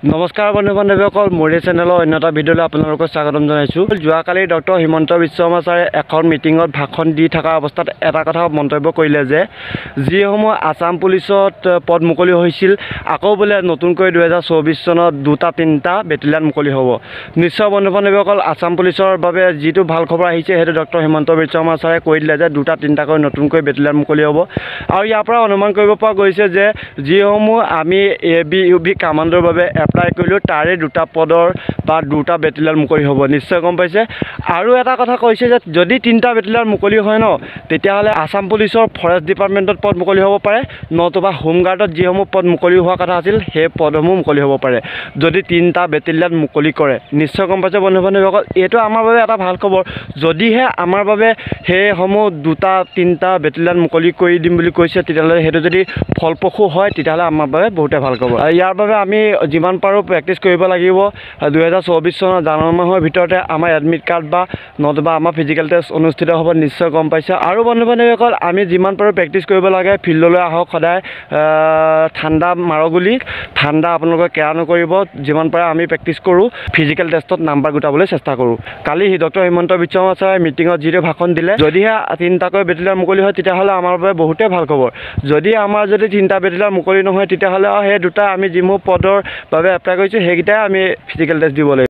নমস্কাৰ বন্ধু বান্ধৱীসকল, মোৰ চেনেলৰ অন্য এটা ভিডিঅ'লৈ আপোনালোকক স্বাগতম জনাইছোঁ। যোৱাকালি ডক্টৰ হিমন্ত বিশ্ব শৰ্মা ছাৰে এখন মিটিঙত ভাষণ দি থকা অৱস্থাত এটা কথা মন্তব্য কৰিলে যে যিসমূহ আছাম পুলিচত পদ মুকলি হৈছিল, আকৌ বোলে নতুনকৈ 2024 চনত 2-3টা বেটেলিয়ান মুকলি হ'ব। নিশ্চয় বন্ধু বান্ধৱীসকল, আছাম পুলিচৰ বাবে যিটো ভাল খবৰ আহিছে সেইটো ডক্টৰ হিমন্ত বিশ্ব শৰ্মা ছাৰে কৈ দিলে যে 2-3টাকৈ নতুনকৈ বেটেলিয়ান মুকলি হ'ব। আৰু ইয়াৰ পৰা অনুমান কৰিব পৰা গৈছে যে যিসমূহ আমি AB UB কামাণ্ডৰ বাবে এপ্লাই কৰিলোঁ তাৰে 2টা পদৰ বা 2টা বেটেলিয়ান মুকলি হ'ব। নিশ্চয় গম পাইছে। আৰু এটা কথা কৈছে যে যদি 3টা বেটেলিয়ান মুকলি হয় ন, তেতিয়াহ'লে আছাম পুলিচৰ ফৰেষ্ট ডিপাৰ্টমেণ্টত পদ মুকলি হ'ব পাৰে, নতুবা হোমগাৰ্ডত যিসমূহ পদ মুকলি হোৱা কথা আছিল সেই পদসমূহ মুকলি হ'ব পাৰে যদি 3টা বেটেলিয়ান মুকলি কৰে। নিশ্চয় গম পাইছে বন্ধু বান্ধৱীসকল, এইটো আমাৰ বাবে এটা ভাল খবৰ। যদিহে আমাৰ বাবে সেইসমূহ 2-3টা বেটেলিয়ান মুকলি কৰি দিম বুলি কৈছে, তেতিয়াহ'লে সেইটো যদি ফলপ্ৰসূ হয় তেতিয়াহ'লে আমাৰ বাবে বহুতে ভাল খবৰ। ইয়াৰ বাবে আমি যিমান পাৰোঁ প্ৰেক্টিছ কৰিব লাগিব। 2024 চনৰ জানুৱাৰী মাহৰ ভিতৰতে আমাৰ এডমিট কাৰ্ড বা নতুবা আমাৰ ফিজিকেল টেষ্ট অনুষ্ঠিত হ'ব। নিশ্চয় গম পাইছে। আৰু বন্ধু বান্ধৱীসকল, আমি যিমান পাৰোঁ প্ৰেক্টিছ কৰিব লাগে। ফিল্ডলৈ আহক সদায়, ঠাণ্ডা মাৰগুলি, ঠাণ্ডা আপোনালোকে কেয়াৰ নকৰিব। যিমান পাৰে আমি প্ৰেক্টিছ কৰোঁ, ফিজিকেল টেষ্টত নাম্বাৰ গোটাবলৈ চেষ্টা কৰোঁ। কালি ডক্টৰ হিমন্ত বিশ্ব শৰ্মা ছাৰে মিটিঙত যিটো ভাষণ দিলে, যদিহে 3টাকৈ বেটেলিয়ান মুকলি হয় তেতিয়াহ'লে আমাৰ বাবে বহুতেই ভাল খবৰ। যদি 3টা বেটেলিয়ান মুকলি নহয়, তেতিয়াহ'লে সেই 2টা আমি যিসমূহ পদৰ বাবে এপ্লাই কৰিছোঁ সেইকেইটাই আমি ফিজিকেল টেষ্ট দিব লাগিব।